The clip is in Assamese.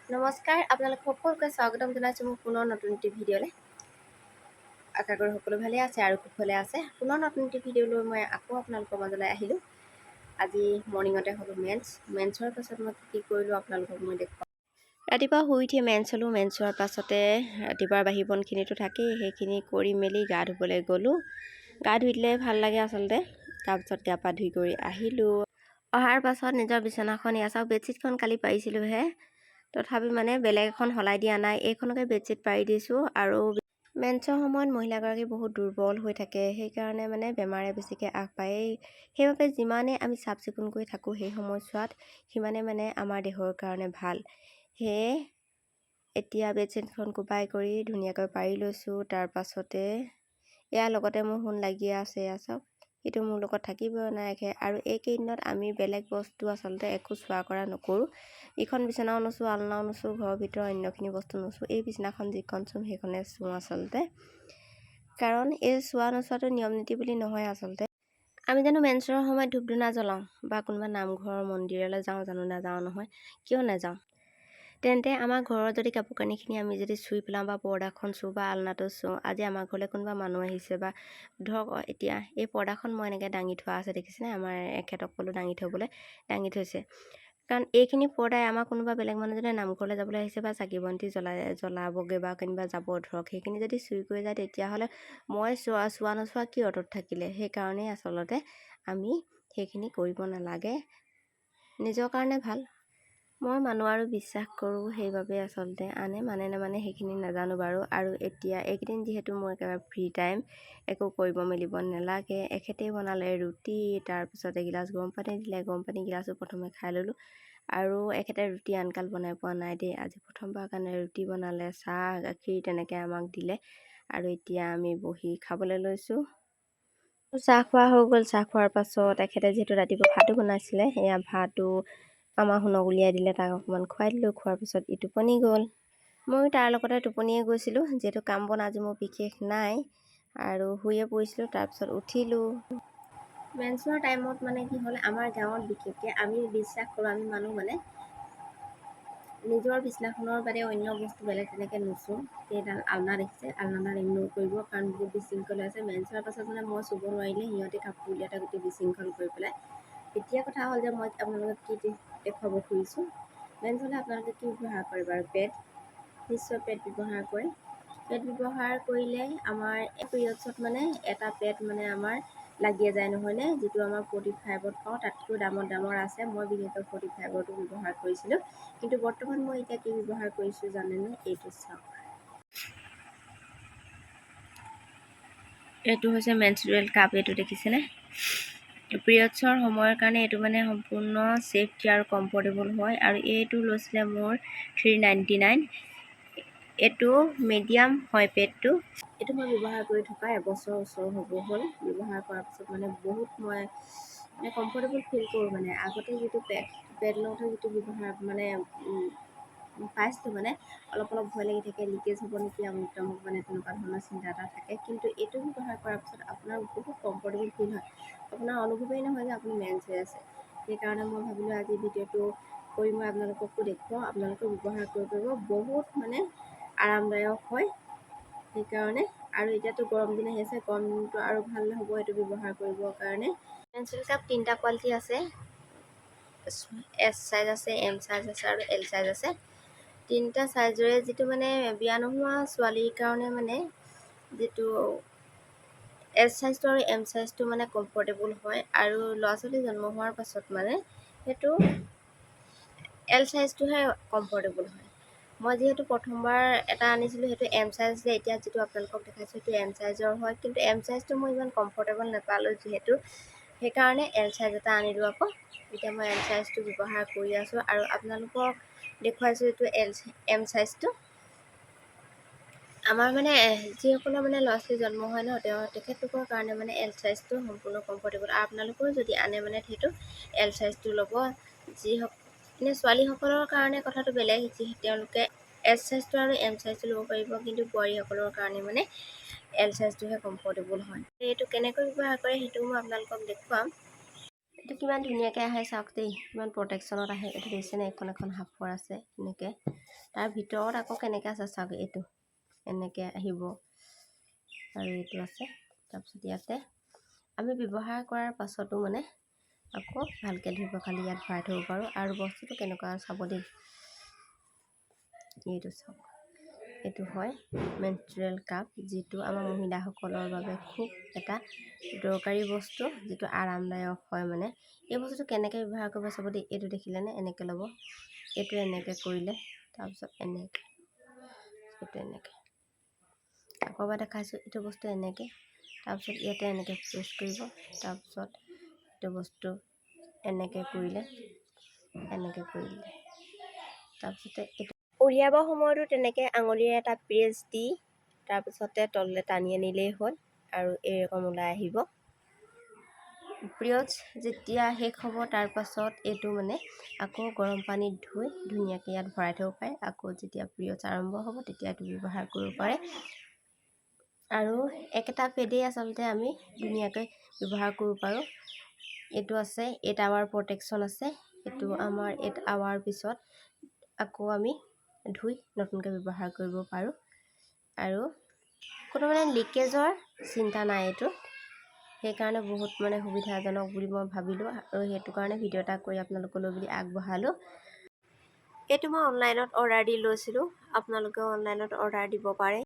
নমস্কাৰ, আপোনালোক সকলোকে স্বাগতম জনাইছোঁ মোৰ পুনৰ নতুন এটি ভিডিঅ'লৈ। আশা কৰোঁ সকলো ভালে আছে আৰু কুশলে আছে। পুনৰ নতুন এটি ভিডিঅ' লৈ মই আকৌ আপোনালোকৰ মাজলৈ আহিলোঁ। আজি মৰ্ণিঙতে হ'লোঁ মেন্সৰ পাছত মই কি কৰিলোঁ আপোনালোকক মই দেখুৱাম। ৰাতিপুৱা শুই উঠি মেন্স হ'লোঁ। মেন্স হোৱাৰ পাছতে ৰাতিপুৱাৰ বাহি বনখিনিতো থাকেই, সেইখিনি কৰি মেলি গা ধুবলৈ গ'লোঁ। গা ধুই দিলে ভাল লাগে আচলতে। তাৰপিছত গা পা ধুই কৰি আহিলোঁ। অহাৰ পাছত নিজৰ বিচনাখন এয়া চাওক, বেডশ্বীটখন কালি পাৰিছিলোঁহে, তথাপি মানে বেলেগ এখন সলাই দিয়া নাই, এইখনকে বেডশ্বীট পাৰি দিছোঁ। আৰু মেন্সৰ সময়ত মহিলাগৰাকী বহুত দুৰ্বল হৈ থাকে, সেইকাৰণে মানে বেমাৰে বেছিকৈ আশ পায়। সেইবাবে যিমানে আমি চাফ চিকুণ কৰি থাকোঁ সেই সময়ছোৱাত, সিমানে মানে আমাৰ দেহৰ কাৰণে ভাল। সেয়ে এতিয়া বেডশ্বীটখন কোবাই কৰি ধুনীয়াকৈ পাৰি লৈছোঁ। তাৰ পাছতে ইয়াৰ লগতে মোৰ সোণ লাগিয়ে আছে, এয়া চাওক, সেইটো মোৰ লগত থাকিবই নাৰাখে। আৰু এইকেইদিনত আমি বেলেগ বস্তু আচলতে একো চোৱা কৰা নকৰোঁ। ইখন বিচনাও নুচোঁ, আলনাও নুচোঁ, ঘৰৰ ভিতৰৰ অন্যখিনি বস্তু নুচোঁ। এই বিচনাখন যিখন চোঁ সেইখনে চোওঁ আচলতে। কাৰণ এই চোৱা নোচোৱাটো নিয়ম নীতি বুলি নহয় আচলতে। আমি জানো মেন্সৰ সময়ত ধূপ ধূনা জ্বলাওঁ বা কোনোবা নামঘৰৰ মন্দিৰলৈ যাওঁ জানো? নাযাওঁ নহয়। কিয় নাযাওঁ? তেন্তে আমাৰ ঘৰৰ যদি কাপোৰ কানিখিনি আমি যদি চুই পেলাওঁ বা পৰ্দাখন চুওঁ বা আলনাটো চুওঁ, আজি আমাৰ ঘৰলৈ কোনোবা মানুহ আহিছে বা ধৰক এতিয়া এই পৰ্দাখন মই এনেকৈ দাঙি থোৱা আছে দেখিছেনে? আমাৰ এখেতক ক'লোঁ দাঙি থ'বলৈ, দাঙি থৈছে। কাৰণ এইখিনি পৰ্দাই আমাৰ কোনোবা বেলেগ মানুহ যদি নামঘৰলৈ যাবলৈ আহিছে বা চাকি বন্তি জ্বলাবগৈ বা কোনোবা যাব ধৰক, সেইখিনি যদি চুই কৰি যায়, তেতিয়াহ'লে মই চোৱা নোচোৱা কি অৰ্থত থাকিলে? সেইকাৰণেই আচলতে আমি সেইখিনি কৰিব নালাগে, নিজৰ কাৰণে ভাল। মই মানো আৰু বিশ্বাস কৰোঁ, সেইবাবে আচলতে আনে মানে নামানে সেইখিনি নাজানো বাৰু। আৰু এতিয়া এইকেইদিন যিহেতু মোৰ একেবাৰে ফ্ৰী টাইম, একো কৰিব মেলিব নালাগে। এখেতেই বনালে ৰুটি, তাৰপিছত এগিলাচ গৰম পানী দিলে, গৰম পানী গিলাচো প্ৰথমে খাই ল'লোঁ। আৰু এখেতে ৰুটি আনকাল বনাই পোৱা নাই দেই, আজি প্ৰথমবাৰ কাৰণে ৰুটি বনালে, চাহ গাখীৰ তেনেকৈ আমাক দিলে। আৰু এতিয়া আমি বহি খাবলৈ লৈছোঁ। চাহ খোৱা হৈ গ'ল। চাহ খোৱাৰ পাছত এখেতে যিহেতু ৰাতিপুৱা ভাতো বনাইছিলে, সেয়া ভাতো আমাৰ শুনক উলিয়াই দিলে, তাক অকণমান খুৱাই দিলোঁ। খোৱাৰ পাছত ই টোপনি গ'ল, ময়ো তাৰ লগতে টোপনিয়ে গৈছিলোঁ। যিহেতু কাম বন আজি মোৰ বিশেষ নাই আৰু শুয়ে পৰিছিলোঁ। তাৰপিছত উঠিলোঁ। মেন্সৰ টাইমত মানে কি হ'ল, আমাৰ গাঁৱত বিশেষকৈ আমি বিশ্বাস কৰোঁ, আমি মানুহ মানে নিজৰ বিচনাখনৰ বাদে অন্য বস্তু বেলেগ তেনেকৈ নুচোঁ। সেইডাল আলনা দেখিছে, আলনাডাল ইগন'ৰ কৰিব, কাৰণ বহুত বিশৃংখল হৈ আছে। মেন্স হোৱাৰ পাছত মানে মই চুব নোৱাৰিলে সিহঁতে কাপোৰ উলিয়াওঁতে গোটেই বিশৃংখল কৰি পেলাই। এতিয়া কথা হ'ল যে মই আপোনালোকক কি দেখুৱাব খুজিছোঁ। মেন্স হ'লে আপোনালোকে কি ব্যৱহাৰ কৰে বাৰু? পেড, নিশ্চয় পেড ব্যৱহাৰ কৰে। পেড ব্যৱহাৰ কৰিলে আমাৰ পিৰিয়ডছত মানে এটা পেড মানে আমাৰ লাগিয়ে যায়, নহয়নে? যিটো আমাৰ 45ত পাওঁ, তাতকৈ দামৰ আছে। মই বিশেষকৈ 45ৰটো ব্যৱহাৰ কৰিছিলোঁ, কিন্তু বৰ্তমান মই এতিয়া কি ব্যৱহাৰ কৰিছোঁ জানেনে? এইটো চাওক, এইটো হৈছে মেনষ্ট্ৰুৱেল কাপ। এইটো দেখিছেনে? পিৰিয়ডছৰ সময়ৰ কাৰণে এইটো মানে সম্পূৰ্ণ ছেফটি আৰু কমফৰ্টেবল হয়। আৰু এইটো লৈছিলে মোৰ 399। এইটো মিডিয়াম হয় পেডটো। এইটো মই ব্যৱহাৰ কৰি থকা এবছৰৰ ওচৰ হ'ব হ'ল। ব্যৱহাৰ কৰাৰ পিছত মানে বহুত মই কমফৰ্টেবল ফিল কৰোঁ। মানে আগতে যিটো পেড লওঁতে যিটো ব্যৱহাৰ মানে পাইছিলোঁ, মানে অলপ ভয় লাগি থাকে, লিকেজ হ'ব নেকি, আমুক তামুক মানে তেনেকুৱা ধৰণৰ চিন্তা এটা থাকে। কিন্তু এইটো ব্যৱহাৰ কৰাৰ পিছত আপোনাৰ বহুত কমফৰ্টেবল ফিল হয়। আপোনাৰ অনুভৱেই নহয় যে আপুনি মেন্স হৈ আছে। সেইকাৰণে মই ভাবিলোঁ আজি ভিডিঅ'টো কৰি মই আপোনালোককো দেখুৱাওঁ, আপোনালোকে ব্যৱহাৰ কৰিব পাৰিব, বহুত মানে আৰামদায়ক হয়। সেইকাৰণে আৰু এতিয়াতো গৰম দিন আহি আছে, গৰম দিনটো আৰু ভাল হ'ব এইটো ব্যৱহাৰ কৰিবৰ কাৰণে। মেনষ্ট্ৰুৱেল কাপ 3টা কোৱালিটি আছে, এছ চাইজ আছে, এম চাইজ আছে আৰু এল চাইজ আছে। 3টা চাইজৰে যিটো মানে বিয়া নোহোৱা ছোৱালীৰ কাৰণে মানে যিটো এছ চাইজটো আৰু এম চাইজটো মানে কমফৰ্টেবল হয়। আৰু ল'ৰা ছোৱালী জন্ম হোৱাৰ পাছত মানে সেইটো এল চাইজটোহে কমফৰ্টেবল হয়। মই যিহেতু প্ৰথমবাৰ এটা আনিছিলোঁ, সেইটো এম চাইজ যে, এতিয়া যিটো আপোনালোকক দেখাইছোঁ সেইটো এম চাইজৰ হয়। কিন্তু এম চাইজটো মই ইমান কমফৰ্টেবল নাপালোঁ যিহেতু, সেইকাৰণে এল চাইজ এটা আনিলোঁ আকৌ। এতিয়া মই এল চাইজটো ব্যৱহাৰ কৰি আছোঁ আৰু আপোনালোকক দেখুৱাইছোঁ এইটো এম চাইজটো। আমাৰ মানে যিসকলৰ মানে ল'ৰা ছোৱালী জন্ম হয় ন, তেখেতলোকৰ কাৰণে মানে এল চাইজটো সম্পূৰ্ণ কমফৰ্টেবল। আৰু আপোনালোকেও যদি আনে মানে সেইটো এল চাইজটো ল'ব। এনে ছোৱালীসকলৰ কাৰণে কথাটো বেলেগ, তেওঁলোকে এছ চাইজটো আৰু এম চাইজটো ল'ব পাৰিব, কিন্তু বোৱাৰীসকলৰ কাৰণে মানে এল চাইজটোহে কমফৰ্টেবল হয়। এইটো কেনেকৈ ব্যৱহাৰ কৰে সেইটোও মই আপোনালোকক দেখুৱাম। এইটো কিমান ধুনীয়াকৈ আহে চাওক দেই, কিমান প্ৰটেকশ্যনত আহে। এইটো দেখিছেনে, এখন হাফৰ আছে এনেকৈ। তাৰ ভিতৰত আকৌ কেনেকৈ আছে চাওক, এইটো এনেকৈ আহিব আৰু এইটো আছে। তাৰপিছত ইয়াতে আমি ব্যৱহাৰ কৰাৰ পাছতো মানে আকৌ ভালকৈ ধুই পখালি ইয়াত ভৰাই থ'ব পাৰোঁ। আৰু বস্তুটো কেনেকুৱা চাব দেই, এইটো চাওক, এইটো হয় মেনষ্ট্ৰুৱেল কাপ, যিটো আমাৰ মহিলাসকলৰ বাবে খুব এটা দৰকাৰী বস্তু, যিটো আৰামদায়ক হয়। মানে এই বস্তুটো কেনেকৈ ব্যৱহাৰ কৰিব চাব দেই। এইটো দেখিলেনে, এনেকৈ ল'ব, এইটো এনেকৈ কৰিলে, তাৰপিছত এনেকৈ, এইটো এনেকৈ। আকৌ এবাৰ দেখাইছোঁ, এইটো বস্তু এনেকৈ, তাৰপিছত ইয়াতে এনেকৈ প্ৰেছ কৰিব, তাৰপিছত এইটো বস্তু এনেকৈ কৰিলে, তাৰপিছতে এইটো উলিয়াব সময়তো তেনেকৈ আঙুলিৰে এটা প্ৰেছ দি তাৰপিছতে তললৈ টানি আনিলেই হ'ল আৰু এই ৰকম ওলাই আহিব। পিৰিয়ডছ যেতিয়া শেষ হ'ব তাৰপাছত এইটো মানে আকৌ গৰম পানীত ধুই ধুনীয়াকৈ ইয়াত ভৰাই থ'ব পাৰে। আকৌ যেতিয়া পিৰিয়ডছ আৰম্ভ হ'ব তেতিয়া এইটো ব্যৱহাৰ কৰিব পাৰে। আৰু একেটা পেডেই আচলতে আমি ধুনীয়াকৈ ব্যৱহাৰ কৰিব পাৰোঁ। এইটো আছে 8 আৱাৰ প্ৰটেকশ্যন আছে। এইটো আমাৰ 8 আৱাৰ পিছত আকৌ আমি ধুই নতুনকৈ ব্যৱহাৰ কৰিব পাৰোঁ। আৰু কোনো মানে লিকেজৰ চিন্তা নাই এইটো, সেইকাৰণে বহুত মানে সুবিধাজনক বুলি মই ভাবিলোঁ আৰু সেইটো কাৰণে ভিডিঅ' এটা কৰি আপোনালোকলৈ বুলি আগবঢ়ালোঁ। এইটো মই অনলাইনত অৰ্ডাৰ দি লৈছিলোঁ, আপোনালোকেও অনলাইনত অৰ্ডাৰ দিব পাৰে।